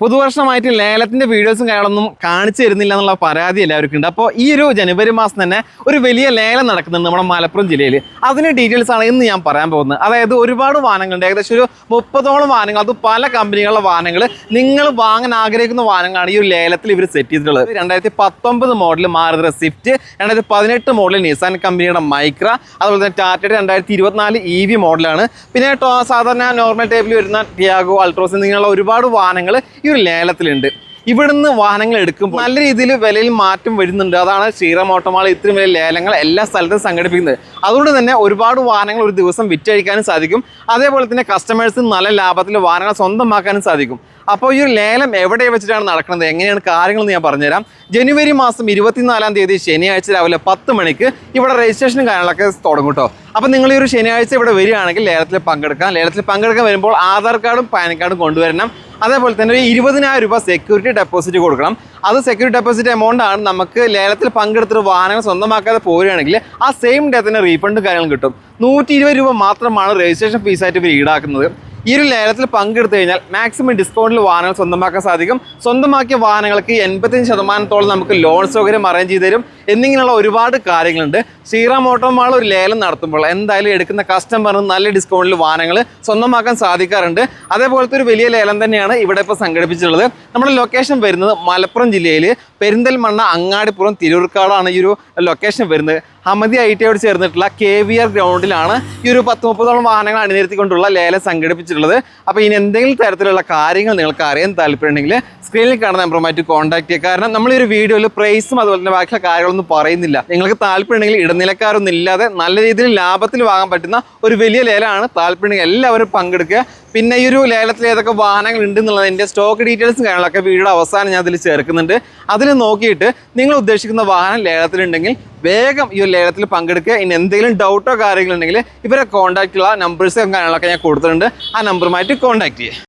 പുതുവർഷമായിട്ട് ലേലത്തിൻ്റെ വീഡിയോസും കാര്യങ്ങളൊന്നും കാണിച്ചു തരുന്നില്ല എന്നുള്ള പരാതി എല്ലാവർക്കും ഉണ്ട്. അപ്പോൾ ഈ ഒരു ജനുവരി മാസം തന്നെ ഒരു വലിയ ലേലം നടക്കുന്നുണ്ട് നമ്മുടെ മലപ്പുറം ജില്ലയിൽ. അതിൻ്റെ ഡീറ്റെയിൽസ് ആണ് ഇന്ന് ഞാൻ പറയാൻ പോകുന്നത്. അതായത് ഒരുപാട് വാഹനങ്ങളുണ്ട്, ഏകദേശം ഒരു 30ഓളം വാഹനങ്ങൾ, അത് പല കമ്പനികളുടെ വാഹനങ്ങൾ, നിങ്ങൾ വാങ്ങാൻ ആഗ്രഹിക്കുന്ന വാഹനങ്ങളാണ് ഈ ഒരു ലേലത്തിൽ ഇവർ സെറ്റ് ചെയ്തിട്ടുള്ളത്. 2019 model Maruti Swift, 2018 model Nissan കമ്പനിയുടെ മൈക്ര, അതുപോലെ തന്നെ ടാറ്റയുടെ 2024 EV മോഡലാണ്. പിന്നെ സാധാരണ നോർമൽ ടൈപ്പിൽ വരുന്ന ടിയാഗോ, അൾട്രോസ് എന്നിങ്ങനെയുള്ള ഒരുപാട് വാഹനങ്ങൾ ഈ ഒരു ലേലത്തിലുണ്ട്. ഇവിടുന്ന് വാഹനങ്ങൾ എടുക്കുമ്പോൾ നല്ല രീതിയിൽ വിലയിൽ മാറ്റം വരുന്നുണ്ട്. അതാണ് ശ്രീറാം ഓട്ടോമാൾ ഇത്രയും വലിയ ലേലങ്ങൾ എല്ലാ സ്ഥലത്തും സംഘടിപ്പിക്കുന്നത്. അതുകൊണ്ട് തന്നെ ഒരുപാട് വാഹനങ്ങൾ ഒരു ദിവസം വിറ്റഴിക്കാനും സാധിക്കും. അതേപോലെ തന്നെ കസ്റ്റമേഴ്സിന് നല്ല ലാഭത്തിൽ വാഹനങ്ങൾ സ്വന്തമാക്കാനും സാധിക്കും. അപ്പോൾ ഈ ഒരു ലേലം എവിടെ വെച്ചിട്ടാണ് നടക്കുന്നത്, എങ്ങനെയാണ് കാര്യങ്ങളെന്ന് ഞാൻ പറഞ്ഞുതരാം. ജനുവരി മാസം 24-ാം തീയതി ശനിയാഴ്ച രാവിലെ 10 മണിക്ക് ഇവിടെ രജിസ്ട്രേഷനും കാര്യങ്ങളൊക്കെ തുടങ്ങും കേട്ടോ. അപ്പോൾ നിങ്ങൾ ഈ ഒരു ശനിയാഴ്ച ഇവിടെ വരികയാണെങ്കിൽ ലേലത്തിൽ പങ്കെടുക്കാം. ലേലത്തിൽ പങ്കെടുക്കാൻ വരുമ്പോൾ ആധാർ കാർഡും പാൻ കാർഡും കൊണ്ടുവരണം. അതേപോലെ തന്നെ ഒരു 20,000 രൂപ സെക്യൂരിറ്റി ഡെപ്പോസിറ്റ് കൊടുക്കണം. അത് സെക്യൂരിറ്റി ഡെപ്പോസിറ്റ് എമൗണ്ട് ആണ്. നമുക്ക് ലേലത്തിൽ പങ്കെടുത്തിട്ട് വാഹനങ്ങൾ സ്വന്തമാക്കാതെ പോരുകയാണെങ്കിൽ ആ സെയിം ഡേ തന്നെ റീഫണ്ട് കാര്യങ്ങളും കിട്ടും. 120 രൂപ മാത്രമാണ് രജിസ്ട്രേഷൻ ഫീസായിട്ട് ഇവർ ഈടാക്കുന്നത്. ഈ ഒരു ലേലത്തിൽ പങ്കെടുത്തു കഴിഞ്ഞാൽ മാക്സിമം ഡിസ്കൗണ്ടിൽ വാഹനങ്ങൾ സ്വന്തമാക്കാൻ സാധിക്കും. സ്വന്തമാക്കിയ വാഹനങ്ങൾക്ക് 85% നമുക്ക് ലോൺ സൗകര്യം അറേഞ്ച് ചെയ്ത് തരും. എന്നിങ്ങനെയുള്ള ഒരുപാട് കാര്യങ്ങളുണ്ട്. ശ്രീറാം ഓട്ടോമാൾ ഒരു ലേലം നടത്തുമ്പോൾ എന്തായാലും എടുക്കുന്ന കസ്റ്റമറിന് നല്ല ഡിസ്കൗണ്ടിൽ വാഹനങ്ങൾ സ്വന്തമാക്കാൻ സാധിക്കാറുണ്ട്. അതേപോലത്തെ ഒരു വലിയ ലേലം തന്നെയാണ് ഇവിടെ ഇപ്പോൾ സംഘടിപ്പിച്ചിട്ടുള്ളത്. നമ്മുടെ ലൊക്കേഷൻ വരുന്നത് മലപ്പുറം ജില്ലയിൽ പെരിന്തൽമണ്ണ, അങ്ങാടിപ്പുറം, തിരൂർക്കാടാണ് ഈ ഒരു ലൊക്കേഷൻ വരുന്നത്. ഹമദി ഐടിയോട് ചേർന്നിട്ടുള്ള KVR ഗ്രൗണ്ടിലാണ് ഈ ഒരു 10-30ഓളം വാഹനങ്ങൾ അണിനിരത്തിക്കൊണ്ടുള്ള ലേലം സംഘടിപ്പിച്ചിട്ടുള്ളത്. അപ്പോൾ ഇനി എന്തെങ്കിലും തരത്തിലുള്ള കാര്യങ്ങൾ നിങ്ങൾക്ക് അറിയാൻ താല്പര്യമുണ്ടെങ്കിൽ സ്ക്രീനിൽ കാണുന്ന നമ്പറുമായിട്ട് കോൺടാക്ട് ചെയ്യുക. കാരണം നമ്മൾ ഈ ഒരു വീഡിയോയിൽ പ്രൈസും അതുപോലെ തന്നെ ബാക്കിയുള്ള കാര്യങ്ങളൊന്നും പറയുന്നില്ല. നിങ്ങൾക്ക് താല്പര്യമുണ്ടെങ്കിൽ ഇടനിലക്കാരൊന്നും ഇല്ലാതെ നല്ല രീതിയിൽ ലാഭത്തിൽ വാങ്ങാൻ പറ്റുന്ന ഒരു വലിയ ലേലമാണ്. താല്പര്യമുണ്ടെങ്കിൽ എല്ലാവരും പങ്കെടുക്കുക. പിന്നെ ഈ ഒരു ലേലത്തിൽ ഏതൊക്കെ വാഹനങ്ങൾ ഉണ്ടെന്നുള്ളതിൻ്റെ സ്റ്റോക്ക് ഡീറ്റെയിൽസും കാര്യങ്ങളൊക്കെ വീഡിയോയുടെ അവസാനം ഞാൻ അതിൽ ചേർക്കുന്നുണ്ട്. അതിൽ നോക്കിയിട്ട് നിങ്ങൾ ഉദ്ദേശിക്കുന്ന വാഹനം ലേലത്തിലുണ്ടെങ്കിൽ വേഗം ഈ ഒരു ലേലത്തിൽ പങ്കെടുക്കുക. ഇനി എന്തെങ്കിലും ഡൗട്ടോ കാര്യങ്ങളുണ്ടെങ്കിൽ ഇവരെ കോൺടാക്ട് ചെയ്യുക. നമ്പേഴ്സും കാര്യങ്ങളൊക്കെ ഞാൻ കൊടുത്തിട്ടുണ്ട്. ആ നമ്പറുമായിട്ട് കോൺടാക്ട് ചെയ്യുക.